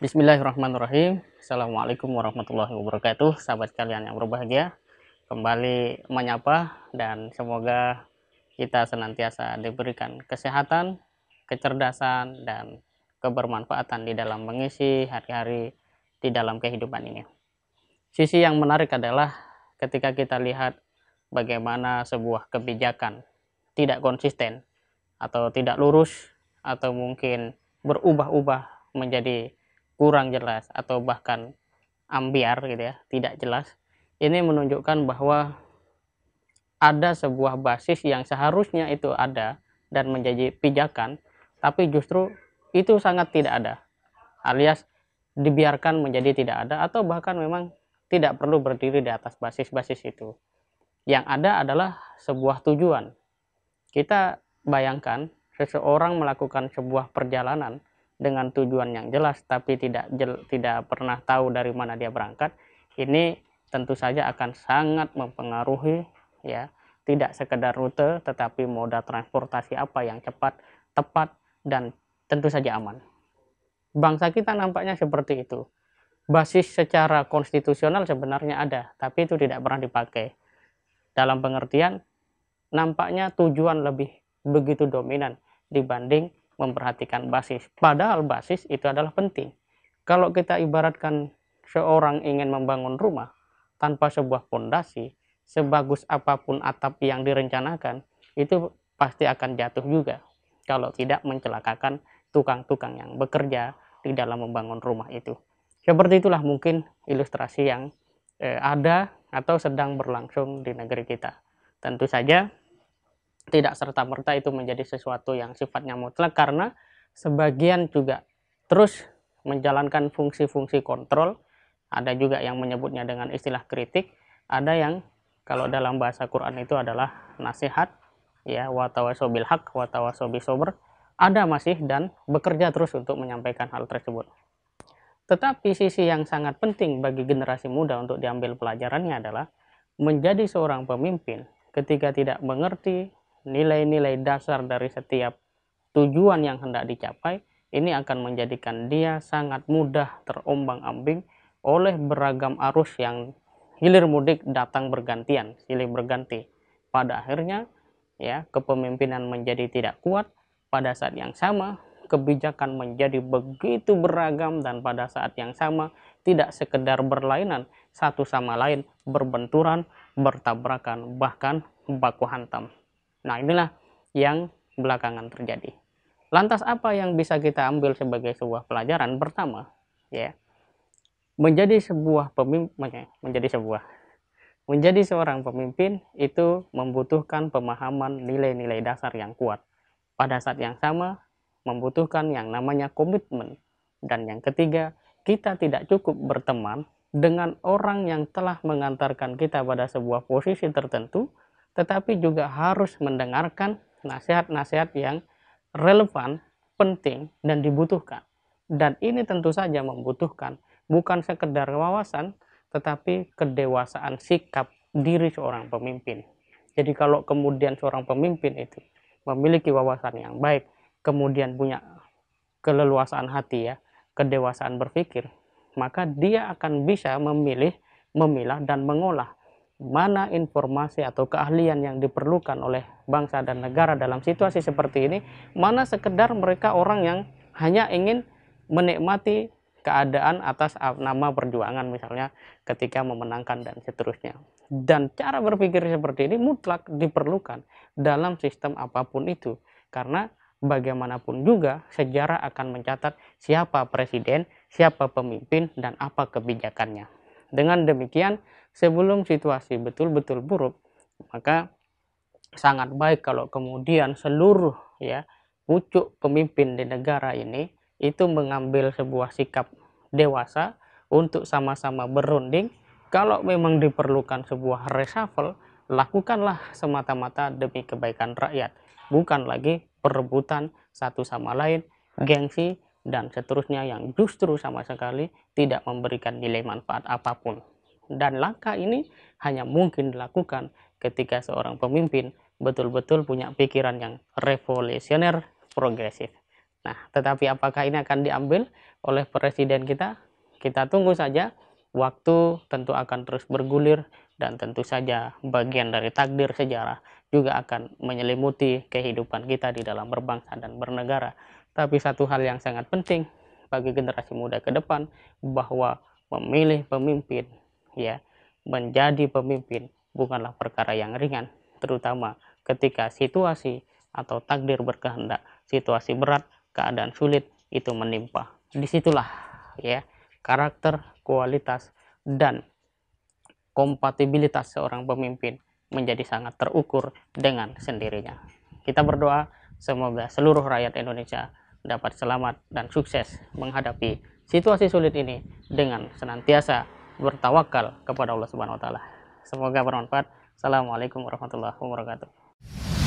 Bismillahirrahmanirrahim. Assalamualaikum warahmatullahi wabarakatuh. Sahabat kalian yang berbahagia, kembali menyapa dan semoga kita senantiasa diberikan kesehatan, kecerdasan, dan kebermanfaatan di dalam mengisi hari-hari di dalam kehidupan ini. Sisi yang menarik adalah ketika kita lihat bagaimana sebuah kebijakan tidak konsisten atau tidak lurus atau mungkin berubah-ubah menjadi kurang jelas atau bahkan ambiar gitu ya, tidak jelas. Ini menunjukkan bahwa ada sebuah basis yang seharusnya itu ada dan menjadi pijakan, tapi justru itu sangat tidak ada, alias dibiarkan menjadi tidak ada atau bahkan memang tidak perlu berdiri di atas basis-basis itu. Yang ada adalah sebuah tujuan. Kita bayangkan seseorang melakukan sebuah perjalanan dengan tujuan yang jelas tapi tidak pernah tahu dari mana dia berangkat. Ini tentu saja akan sangat mempengaruhi, ya, tidak sekedar rute tetapi moda transportasi apa yang cepat, tepat, dan tentu saja aman. Bangsa kita nampaknya seperti itu. Basis secara konstitusional sebenarnya ada, tapi itu tidak pernah dipakai. Dalam pengertian, nampaknya tujuan lebih begitu dominan dibanding memperhatikan basis. Padahal basis itu adalah penting. Kalau kita ibaratkan seorang ingin membangun rumah tanpa sebuah fondasi, sebagus apapun atap yang direncanakan, itu pasti akan jatuh juga kalau tidak mencelakakan tukang-tukang yang bekerja di dalam membangun rumah itu. Seperti itulah mungkin ilustrasi yang ada atau sedang berlangsung di negeri kita. Tentu saja tidak serta-merta itu menjadi sesuatu yang sifatnya mutlak karena sebagian juga terus menjalankan fungsi-fungsi kontrol. Ada juga yang menyebutnya dengan istilah kritik, ada yang kalau dalam bahasa Quran itu adalah nasihat, ya, watawasobil haq watawasobil sober, ada masih dan bekerja terus untuk menyampaikan hal tersebut. Tetapi sisi yang sangat penting bagi generasi muda untuk diambil pelajarannya adalah menjadi seorang pemimpin ketika tidak mengerti nilai-nilai dasar dari setiap tujuan yang hendak dicapai, ini akan menjadikan dia sangat mudah terombang-ambing oleh beragam arus yang hilir mudik datang bergantian, silih berganti. Pada akhirnya, ya, kepemimpinan menjadi tidak kuat. Pada saat yang sama, kebijakan menjadi begitu beragam dan pada saat yang sama tidak sekedar berlainan satu sama lain, berbenturan, bertabrakan, bahkan baku hantam. Nah, inilah yang belakangan terjadi. Lantas apa yang bisa kita ambil sebagai sebuah pelajaran? Pertama, ya, menjadi seorang pemimpin itu membutuhkan pemahaman nilai-nilai dasar yang kuat. Pada saat yang sama membutuhkan yang namanya komitmen. Dan yang ketiga, kita tidak cukup berteman dengan orang yang telah mengantarkan kita pada sebuah posisi tertentu, tetapi juga harus mendengarkan nasihat-nasihat yang relevan, penting, dan dibutuhkan. Dan ini tentu saja membutuhkan bukan sekedar wawasan, tetapi kedewasaan sikap diri seorang pemimpin. Jadi kalau kemudian seorang pemimpin itu memiliki wawasan yang baik, kemudian punya keleluasaan hati, ya, kedewasaan berpikir, maka dia akan bisa memilih, memilah, dan mengolah mana informasi atau keahlian yang diperlukan oleh bangsa dan negara dalam situasi seperti ini, mana sekedar mereka orang yang hanya ingin menikmati keadaan atas nama perjuangan misalnya ketika memenangkan dan seterusnya. Dan cara berpikir seperti ini mutlak diperlukan dalam sistem apapun itu, karena bagaimanapun juga sejarah akan mencatat siapa presiden, siapa pemimpin, dan apa kebijakannya. Dengan demikian, sebelum situasi betul-betul buruk, maka sangat baik kalau kemudian seluruh, ya, pucuk pemimpin di negara ini itu mengambil sebuah sikap dewasa untuk sama-sama berunding. Kalau memang diperlukan sebuah reshuffle, lakukanlah semata-mata demi kebaikan rakyat, bukan lagi perebutan satu sama lain, gengsi, dan seterusnya yang justru sama sekali tidak memberikan nilai manfaat apapun. Dan langkah ini hanya mungkin dilakukan ketika seorang pemimpin betul-betul punya pikiran yang revolusioner, progresif. Nah, tetapi apakah ini akan diambil oleh presiden kita? Kita tunggu saja. Waktu tentu akan terus bergulir, dan tentu saja bagian dari takdir sejarah juga akan menyelimuti kehidupan kita di dalam berbangsa dan bernegara. Tapi satu hal yang sangat penting bagi generasi muda ke depan, bahwa memilih pemimpin, ya, menjadi pemimpin bukanlah perkara yang ringan, terutama ketika situasi atau takdir berkehendak, situasi berat, keadaan sulit itu menimpa. Disitulah, ya, karakter, kualitas, dan kompatibilitas seorang pemimpin menjadi sangat terukur dengan sendirinya. Kita berdoa semoga seluruh rakyat Indonesia dapat selamat dan sukses menghadapi situasi sulit ini dengan senantiasa bertawakal kepada Allah Subhanahu wa taala. Semoga bermanfaat. Assalamualaikum warahmatullahi wabarakatuh.